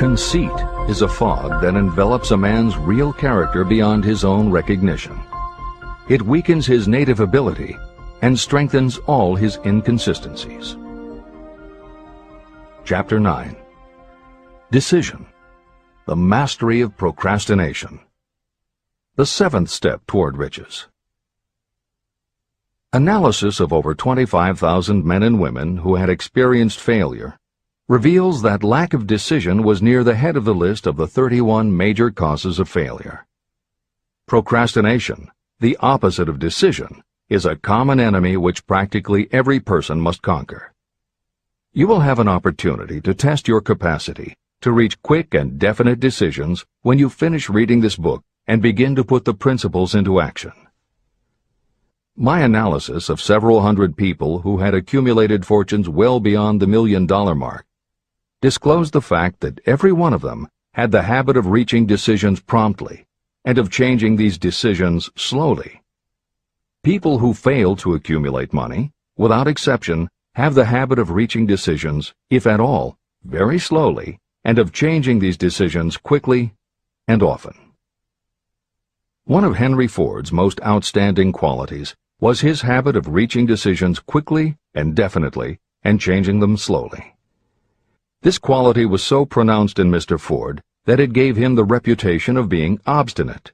Conceit is a fog that envelops a man's real character beyond his own recognition. It weakens his native ability and strengthens all his inconsistencies. Chapter 9. Decision. The mastery of procrastination. The seventh step toward riches. Analysis of over 25,000 men and women who had experienced failure reveals that lack of decision was near the head of the list of the 31 major causes of failure. Procrastination, the opposite of decision, is a common enemy which practically every person must conquer. You will have an opportunity to test your capacity to reach quick and definite decisions when you finish reading this book and begin to put the principles into action. My analysis of several hundred people who had accumulated fortunes well beyond the $1 million mark disclosed the fact that every one of them had the habit of reaching decisions promptly and of changing these decisions slowly. People who fail to accumulate money, without exception, have the habit of reaching decisions, if at all, very slowly, and of changing these decisions quickly and often. One of Henry Ford's most outstanding qualities was his habit of reaching decisions quickly and definitely and changing them slowly. This quality was so pronounced in Mr. Ford that it gave him the reputation of being obstinate.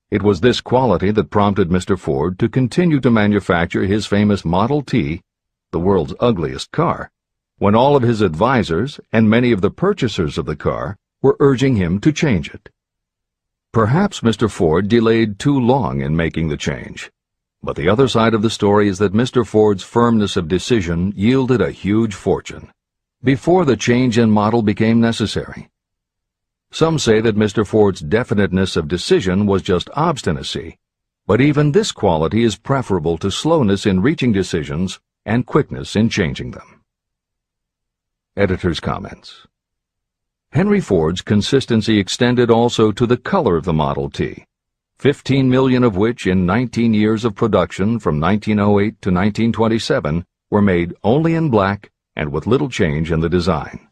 It was this quality that prompted Mr. Ford to continue to manufacture his famous Model T, the world's ugliest car, when all of his advisors and many of the purchasers of the car were urging him to change it. Perhaps Mr. Ford delayed too long in making the change. But the other side of the story is that Mr. Ford's firmness of decision yielded a huge fortune before the change in model became necessary. Some say that Mr. Ford's definiteness of decision was just obstinacy, but even this quality is preferable to slowness in reaching decisions and quickness in changing them. Editor's comments. Henry Ford's consistency extended also to the color of the Model T. 15 million of which in 19 years of production from 1908 to 1927 were made only in black and with little change in the design.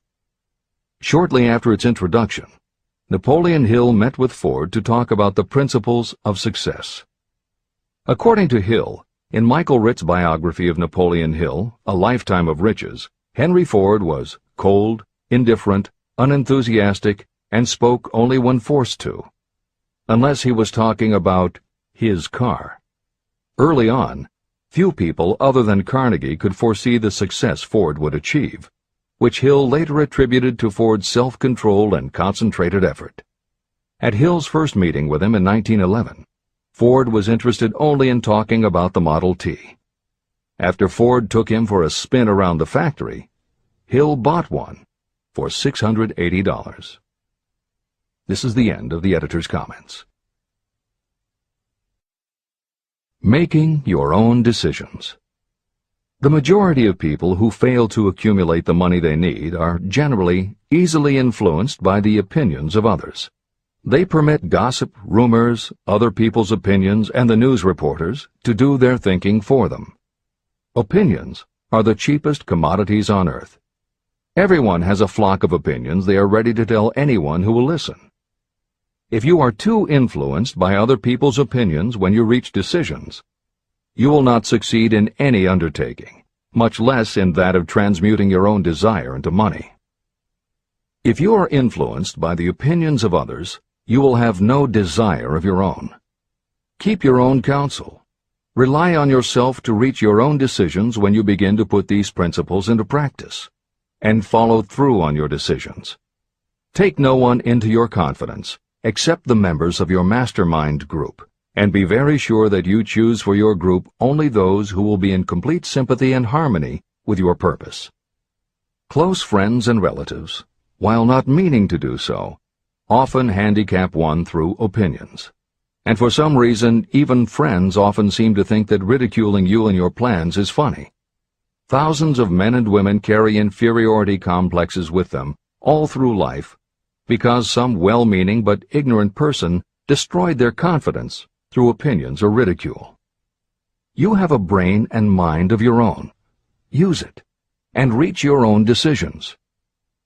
Shortly after its introduction, Napoleon Hill met with Ford to talk about the principles of success. According to Hill, in Michael Ritt's biography of Napoleon Hill, A Lifetime of Riches, Henry Ford was cold, indifferent, unenthusiastic, and spoke only when forced to, unless he was talking about his car. Early on, few people other than Carnegie could foresee the success Ford would achieve, which Hill later attributed to Ford's self-control and concentrated effort. At Hill's first meeting with him in 1911, Ford was interested only in talking about the Model T. After Ford took him for a spin around the factory, Hill bought one for $680. This is the end of the editor's comments. Making your own decisions. The majority of people who fail to accumulate the money they need are generally easily influenced by the opinions of others. They permit gossip, rumors, other people's opinions, and the news reporters to do their thinking for them. Opinions are the cheapest commodities on earth. Everyone has a flock of opinions they are ready to tell anyone who will listen. If you are too influenced by other people's opinions when you reach decisions, you will not succeed in any undertaking, much less in that of transmuting your own desire into money. If you are influenced by the opinions of others, you will have no desire of your own. Keep your own counsel. Rely on yourself to reach your own decisions when you begin to put these principles into practice, and follow through on your decisions. Take no one into your confidence except the members of your mastermind group, and be very sure that you choose for your group only those who will be in complete sympathy and harmony with your purpose. Close friends and relatives, while not meaning to do so, often handicap one through opinions. And for some reason, even friends often seem to think that ridiculing you and your plans is funny. Thousands of men and women carry inferiority complexes with them all through life because some well-meaning but ignorant person destroyed their confidence through opinions or ridicule. You have a brain and mind of your own. Use it, and reach your own decisions.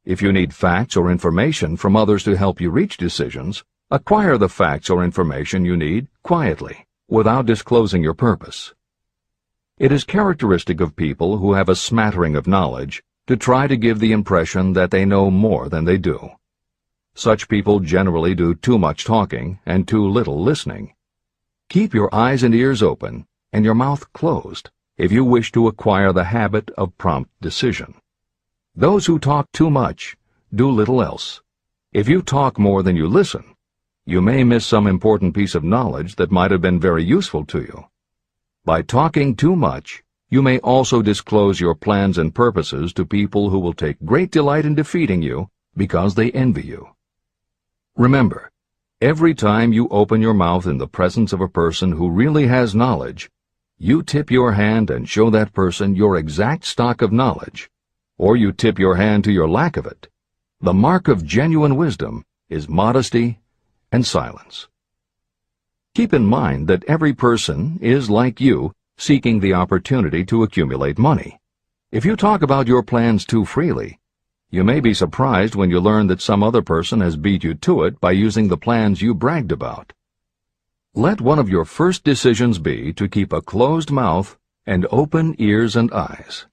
If you need facts or information from others to help you reach decisions, acquire the facts or information you need quietly, without disclosing your purpose. It is characteristic of people who have a smattering of knowledge to try to give the impression that they know more than they do. Such people generally do too much talking and too little listening. Keep your eyes and ears open and your mouth closed if you wish to acquire the habit of prompt decision. Those who talk too much do little else. If you talk more than you listen, you may miss some important piece of knowledge that might have been very useful to you. By talking too much, you may also disclose your plans and purposes to people who will take great delight in defeating you because they envy you. Remember, every time you open your mouth in the presence of a person who really has knowledge, you tip your hand and show that person your exact stock of knowledge, or you tip your hand to your lack of it. The mark of genuine wisdom is modesty and silence. Keep in mind that every person is, like you, seeking the opportunity to accumulate money. If you talk about your plans too freely, you may be surprised when you learn that some other person has beat you to it by using the plans you bragged about. Let one of your first decisions be to keep a closed mouth and open ears and eyes.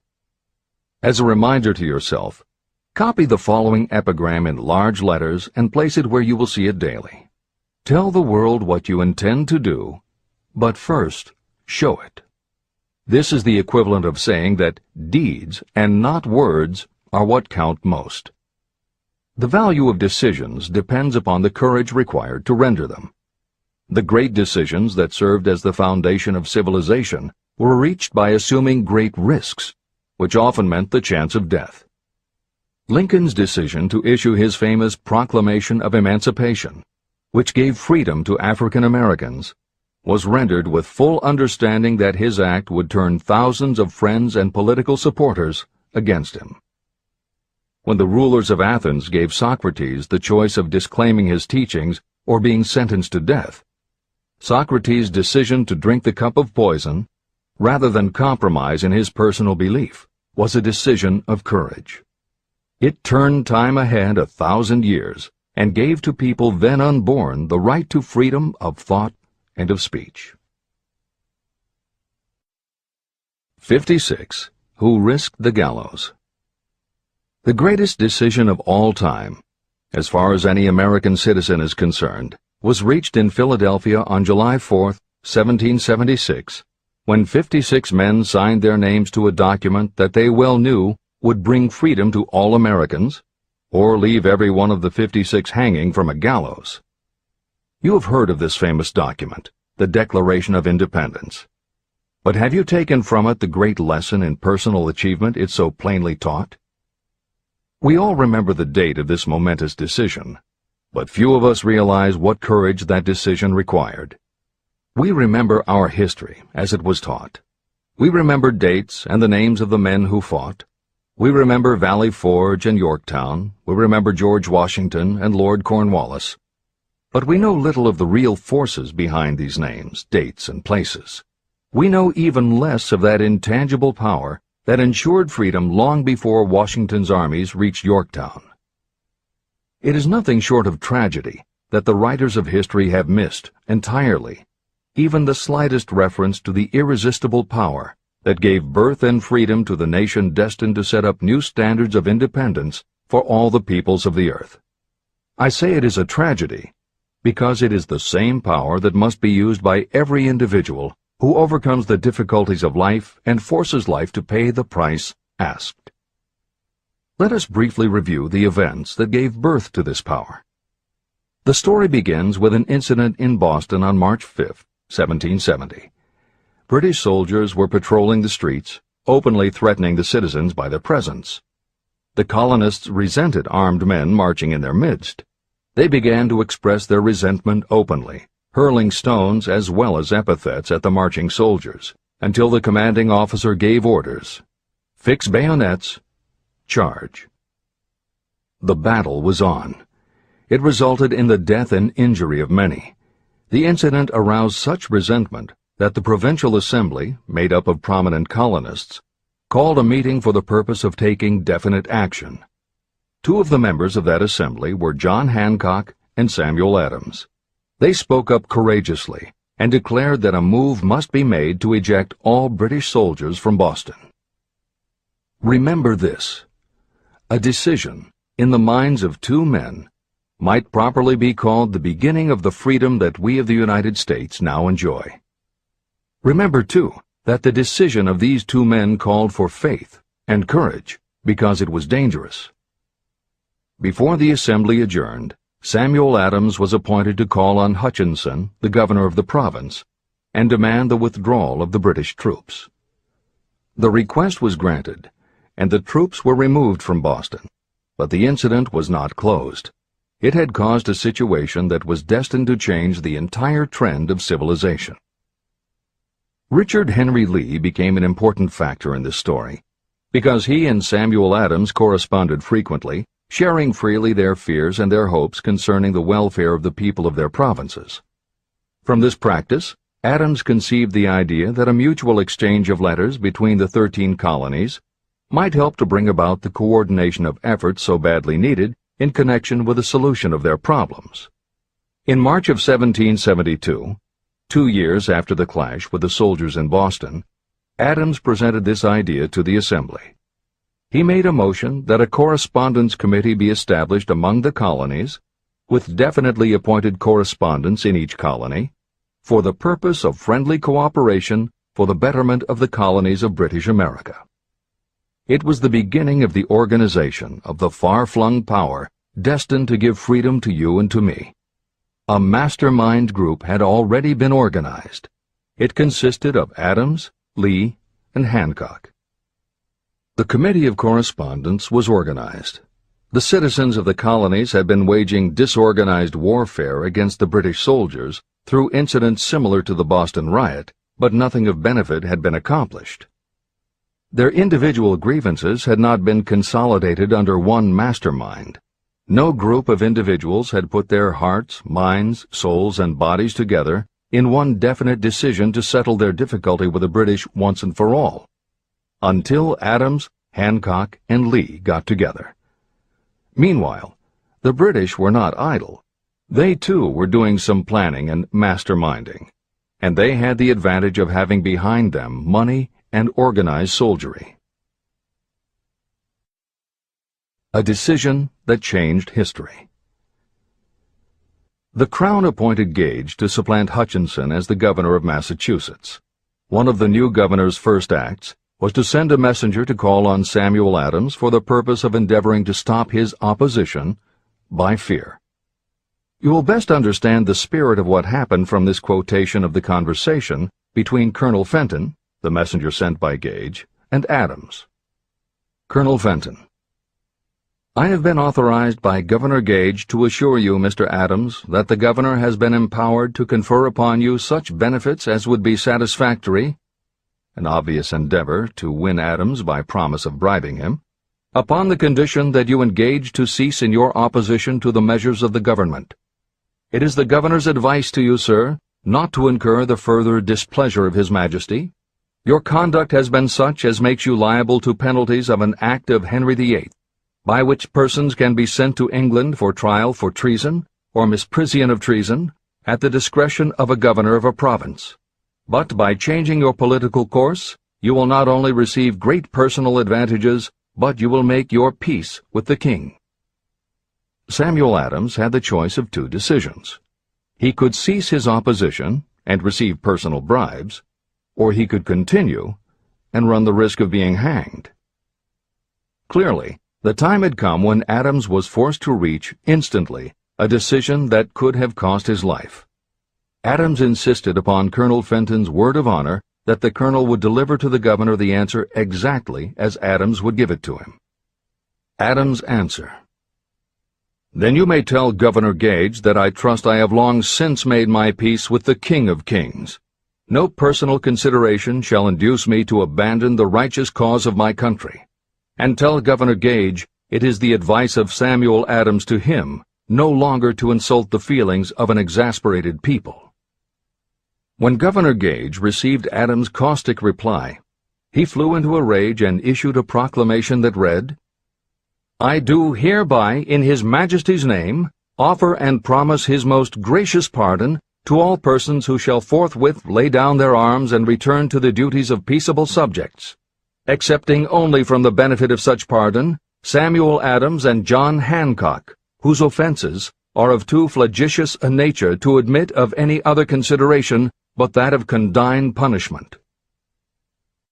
As a reminder to yourself, copy the following epigram in large letters and place it where you will see it daily. Tell the world what you intend to do, but first, show it. This is the equivalent of saying that deeds and not words are what count most. The value of decisions depends upon the courage required to render them. The great decisions that served as the foundation of civilization were reached by assuming great risks, which often meant the chance of death. Lincoln's decision to issue his famous Proclamation of Emancipation, which gave freedom to African Americans, was rendered with full understanding that his act would turn thousands of friends and political supporters against him. When the rulers of Athens gave Socrates the choice of disclaiming his teachings or being sentenced to death, Socrates' decision to drink the cup of poison, rather than compromise in his personal belief, was a decision of courage. It turned time ahead 1,000 years and gave to people then unborn the right to freedom of thought and of speech. 56. Who risked the gallows? The greatest decision of all time, as far as any American citizen is concerned, was reached in Philadelphia on July 4, 1776, when 56 men signed their names to a document that they well knew would bring freedom to all Americans, or leave every one of the 56 hanging from a gallows. You have heard of this famous document, the Declaration of Independence. But have you taken from it the great lesson in personal achievement it so plainly taught? We all remember the date of this momentous decision, but few of us realize what courage that decision required. We remember our history as it was taught. We remember dates and the names of the men who fought. We remember Valley Forge and Yorktown. We remember George Washington and Lord Cornwallis. But we know little of the real forces behind these names, dates, and places. We know even less of that intangible power that ensured freedom long before Washington's armies reached Yorktown. It is nothing short of tragedy that the writers of history have missed entirely even the slightest reference to the irresistible power that gave birth and freedom to the nation destined to set up new standards of independence for all the peoples of the earth. I say it is a tragedy because it is the same power that must be used by every individual who overcomes the difficulties of life and forces life to pay the price asked. Let us briefly review the events that gave birth to this power. The story begins with an incident in Boston on March 5, 1770. British soldiers were patrolling the streets, openly threatening the citizens by their presence. The colonists resented armed men marching in their midst. They began to express their resentment openly, hurling stones as well as epithets at the marching soldiers, until the commanding officer gave orders. Fix bayonets, charge. The battle was on. It resulted in the death and injury of many. The incident aroused such resentment that the Provincial Assembly, made up of prominent colonists, called a meeting for the purpose of taking definite action. Two of the members of that assembly were John Hancock and Samuel Adams. They spoke up courageously and declared that a move must be made to eject all British soldiers from Boston. Remember this: a decision, in the minds of two men, might properly be called the beginning of the freedom that we of the United States now enjoy. Remember, too, that the decision of these two men called for faith and courage because it was dangerous. Before the assembly adjourned, Samuel Adams was appointed to call on Hutchinson, the governor of the province, and demand the withdrawal of the British troops. The request was granted, and the troops were removed from Boston, but the incident was not closed. It had caused a situation that was destined to change the entire trend of civilization. Richard Henry Lee became an important factor in this story, because he and Samuel Adams corresponded frequently, sharing freely their fears and their hopes concerning the welfare of the people of their provinces. From this practice, Adams conceived the idea that a mutual exchange of letters between the 13 colonies might help to bring about the coordination of efforts so badly needed in connection with the solution of their problems. In March of 1772, 2 years after the clash with the soldiers in Boston, Adams presented this idea to the Assembly. He made a motion that a correspondence committee be established among the colonies, with definitely appointed correspondents in each colony, for the purpose of friendly cooperation for the betterment of the colonies of British America. It was the beginning of the organization of the far-flung power destined to give freedom to you and to me. A mastermind group had already been organized. It consisted of Adams, Lee, and Hancock. The Committee of Correspondence was organized. The citizens of the colonies had been waging disorganized warfare against the British soldiers through incidents similar to the Boston riot, but nothing of benefit had been accomplished. Their individual grievances had not been consolidated under one mastermind. No group of individuals had put their hearts, minds, souls, and bodies together in one definite decision to settle their difficulty with the British once and for all, until Adams, Hancock, and Lee got together. Meanwhile, the British were not idle. They, too, were doing some planning and masterminding, and they had the advantage of having behind them money and organized soldiery. A decision that changed history. The Crown appointed Gage to supplant Hutchinson as the governor of Massachusetts. One of the new governor's first acts was to send a messenger to call on Samuel Adams for the purpose of endeavoring to stop his opposition by fear. You will best understand the spirit of what happened from this quotation of the conversation between Colonel Fenton, the messenger sent by Gage, and Adams. Colonel Fenton: I have been authorized by Governor Gage to assure you, Mr. Adams, that the governor has been empowered to confer upon you such benefits as would be satisfactory, an obvious endeavor to win Adams by promise of bribing him, upon the condition that you engage to cease in your opposition to the measures of the government. It is the governor's advice to you, sir, not to incur the further displeasure of His Majesty. Your conduct has been such as makes you liable to penalties of an act of Henry VIII, by which persons can be sent to England for trial for treason or misprision of treason at the discretion of a governor of a province. But by changing your political course, you will not only receive great personal advantages, but you will make your peace with the king. Samuel Adams had the choice of two decisions. He could cease his opposition and receive personal bribes, or he could continue and run the risk of being hanged. Clearly, the time had come when Adams was forced to reach, instantly, a decision that could have cost his life. Adams insisted upon Colonel Fenton's word of honor that the colonel would deliver to the governor the answer exactly as Adams would give it to him. Adams' answer: Then you may tell Governor Gage that I trust I have long since made my peace with the King of Kings. No personal consideration shall induce me to abandon the righteous cause of my country. And tell Governor Gage it is the advice of Samuel Adams to him no longer to insult the feelings of an exasperated people. When Governor Gage received Adams' caustic reply, he flew into a rage and issued a proclamation that read, I do hereby, in His Majesty's name, offer and promise His most gracious pardon to all persons who shall forthwith lay down their arms and return to the duties of peaceable subjects, excepting only from the benefit of such pardon Samuel Adams and John Hancock, whose offenses are of too flagitious a nature to admit of any other consideration but that of condign punishment.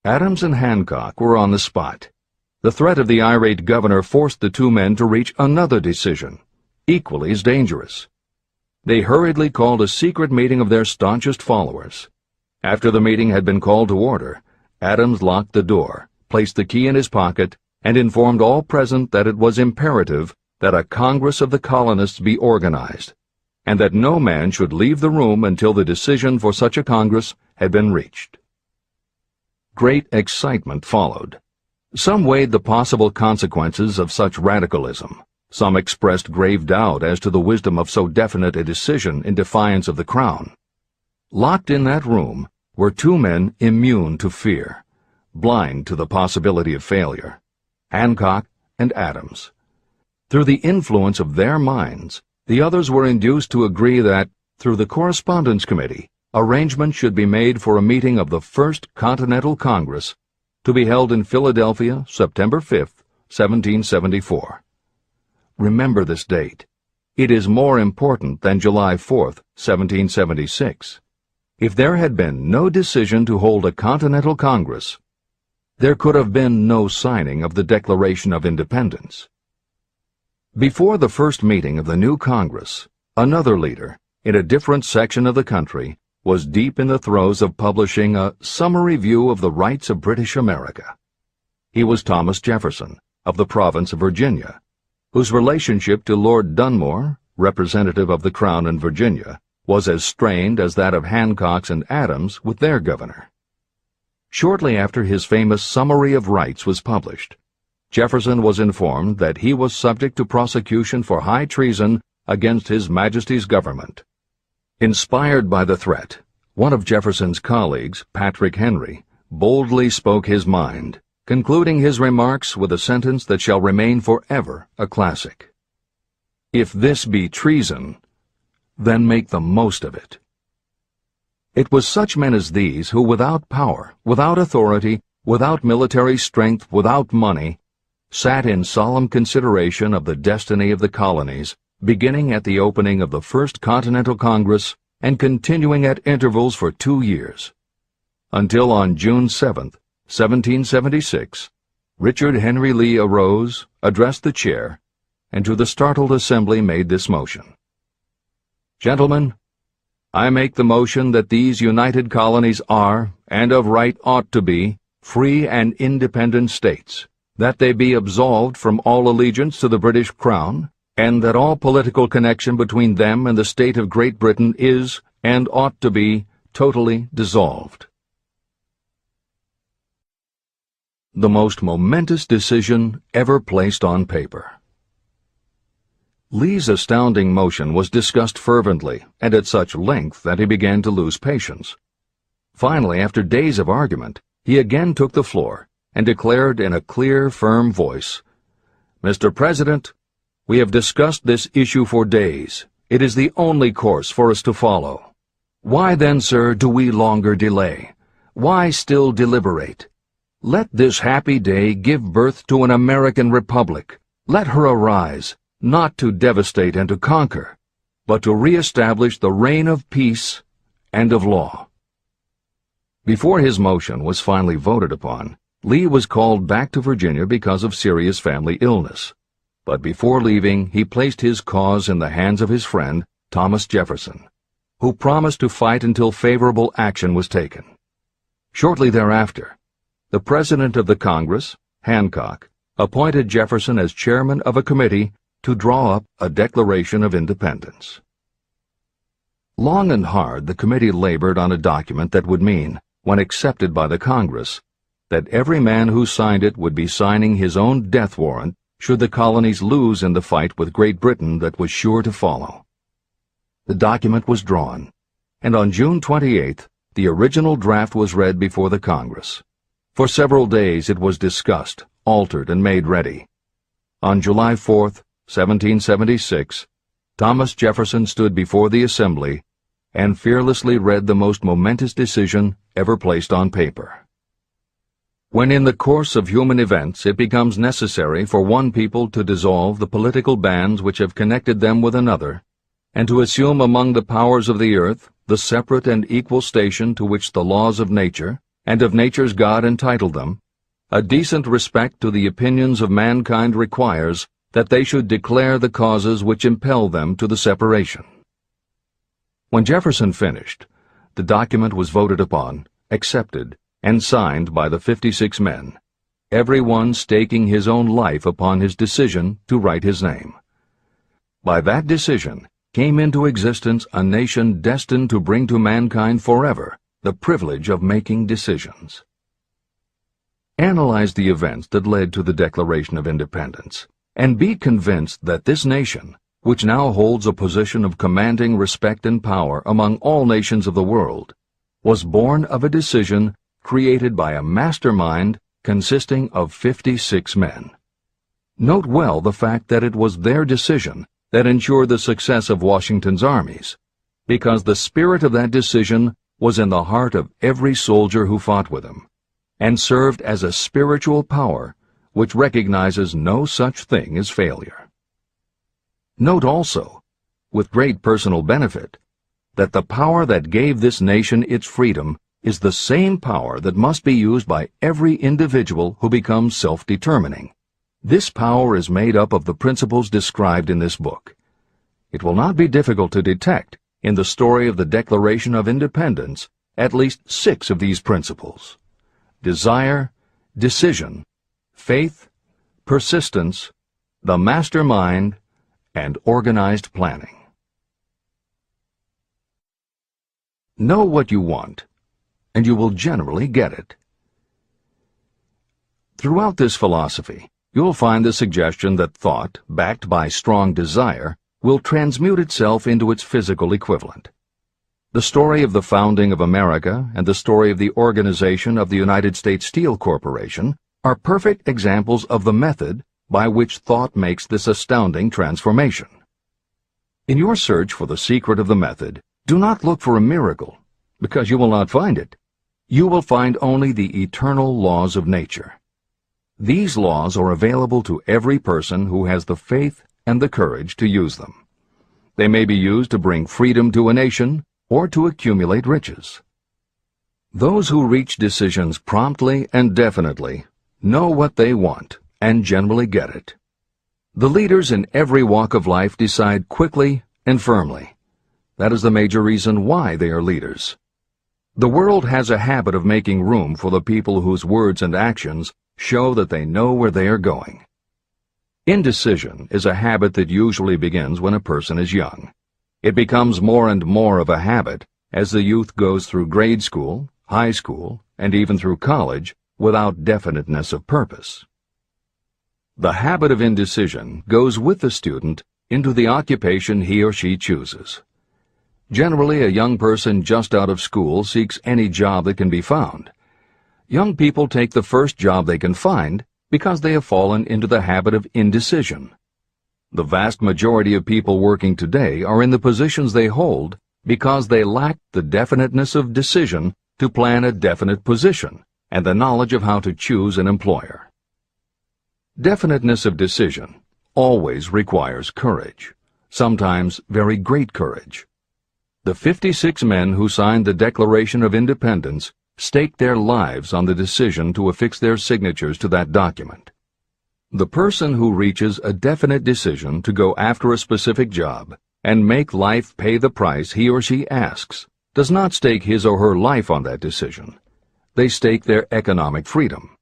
Adams and Hancock were on the spot. The threat of the irate governor forced the two men to reach another decision, equally as dangerous. They hurriedly called a secret meeting of their staunchest followers. After the meeting had been called to order, Adams locked the door, placed the key in his pocket, and informed all present that it was imperative that a Congress of the colonists be organized, and that no man should leave the room until the decision for such a Congress had been reached. Great excitement followed. Some weighed the possible consequences of such radicalism. Some expressed grave doubt as to the wisdom of so definite a decision in defiance of the Crown. Locked in that room were two men immune to fear, blind to the possibility of failure, Hancock and Adams. Through the influence of their minds, the others were induced to agree that, through the Correspondence Committee, arrangements should be made for a meeting of the First Continental Congress to be held in Philadelphia, September 5, 1774. Remember this date. It is more important than July 4, 1776. If there had been no decision to hold a Continental Congress, there could have been no signing of the Declaration of Independence. Before the first meeting of the new Congress, another leader, in a different section of the country, was deep in the throes of publishing a summary view of the rights of British America. He was Thomas Jefferson, of the province of Virginia, whose relationship to Lord Dunmore, representative of the Crown in Virginia, was as strained as that of Hancock's and Adams with their governor. Shortly after his famous Summary of Rights was published, Jefferson was informed that he was subject to prosecution for high treason against His Majesty's government. Inspired by the threat, one of Jefferson's colleagues, Patrick Henry, boldly spoke his mind, concluding his remarks with a sentence that shall remain forever a classic. If this be treason, then make the most of it. It was such men as these who, without power, without authority, without military strength, without money, sat in solemn consideration of the destiny of the colonies, beginning at the opening of the First Continental Congress and continuing at intervals for 2 years, until on June 7, 1776, Richard Henry Lee arose, addressed the chair, and to the startled assembly made this motion. Gentlemen, I make the motion that these united colonies are, and of right ought to be, free and independent states, that they be absolved from all allegiance to the British Crown, and that all political connection between them and the state of Great Britain is, and ought to be, totally dissolved. The most momentous decision ever placed on paper. Lee's astounding motion was discussed fervently and at such length that he began to lose patience. Finally, after days of argument, he again took the floor and declared in a clear, firm voice, "Mr. President, we have discussed this issue for days. It is the only course for us to follow. Why then, sir, do we longer delay? Why still deliberate? Let this happy day give birth to an American republic. Let her arise, not to devastate and to conquer, but to re-establish the reign of peace and of law." Before his motion was finally voted upon, Lee was called back to Virginia because of serious family illness. But before leaving, he placed his cause in the hands of his friend, Thomas Jefferson, who promised to fight until favorable action was taken. Shortly thereafter, the President of the Congress, Hancock, appointed Jefferson as chairman of a committee to draw up a Declaration of Independence. Long and hard the committee labored on a document that would mean, when accepted by the Congress, that every man who signed it would be signing his own death warrant should the colonies lose in the fight with Great Britain that was sure to follow. The document was drawn, and on June 28th, the original draft was read before the Congress. For several days it was discussed, altered, and made ready. On July 4, 1776, Thomas Jefferson stood before the Assembly and fearlessly read the most momentous decision ever placed on paper. When in the course of human events it becomes necessary for one people to dissolve the political bands which have connected them with another, and to assume among the powers of the earth the separate and equal station to which the laws of nature and of nature's God entitled them, a decent respect to the opinions of mankind requires that they should declare the causes which impel them to the separation. When Jefferson finished, the document was voted upon, accepted, and signed by the 56 men, every one staking his own life upon his decision to write his name. By that decision came into existence a nation destined to bring to mankind forever the privilege of making decisions. Analyze the events that led to the Declaration of Independence, and be convinced that this nation, which now holds a position of commanding respect and power among all nations of the world, was born of a decision created by a mastermind consisting of 56 men. Note well the fact that it was their decision that ensured the success of Washington's armies, because the spirit of that decision was in the heart of every soldier who fought with him, and served as a spiritual power which recognizes no such thing as failure. Note also, with great personal benefit, that the power that gave this nation its freedom is the same power that must be used by every individual who becomes self-determining. This power is made up of the principles described in this book. It will not be difficult to detect, in the story of the Declaration of Independence, at least 6 of these principles: desire, decision, faith, persistence, the mastermind, and organized planning. Know what you want, and you will generally get it. Throughout this philosophy, you will find the suggestion that thought, backed by strong desire, will transmute itself into its physical equivalent. The story of the founding of America and the story of the organization of the United States Steel Corporation are perfect examples of the method by which thought makes this astounding transformation. In your search for the secret of the method, do not look for a miracle, because you will not find it. You will find only the eternal laws of nature. These laws are available to every person who has the faith and the courage to use them. They may be used to bring freedom to a nation or to accumulate riches. Those who reach decisions promptly and definitely know what they want and generally get it. The leaders in every walk of life decide quickly and firmly. That is the major reason why they are leaders. The world has a habit of making room for the people whose words and actions show that they know where they are going. Indecision is a habit that usually begins when a person is young. It becomes more and more of a habit as the youth goes through grade school, high school, and even through college without definiteness of purpose. The habit of indecision goes with the student into the occupation he or she chooses. Generally, a young person just out of school seeks any job that can be found. Young people take the first job they can find because they have fallen into the habit of indecision. The vast majority of people working today are in the positions they hold because they lack the definiteness of decision to plan a definite position and the knowledge of how to choose an employer. Definiteness of decision always requires courage, sometimes very great courage. The 56 men who signed the Declaration of Independence staked their lives on the decision to affix their signatures to that document. The person who reaches a definite decision to go after a specific job and make life pay the price he or she asks does not stake his or her life on that decision. They stake their economic freedom.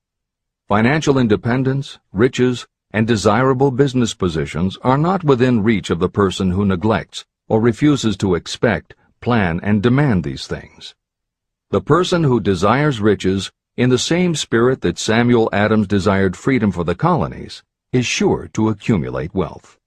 Financial independence, riches, and desirable business positions are not within reach of the person who neglects or refuses to expect, plan, and demand these things. The person who desires riches in the same spirit that Samuel Adams desired freedom for the colonies is sure to accumulate wealth.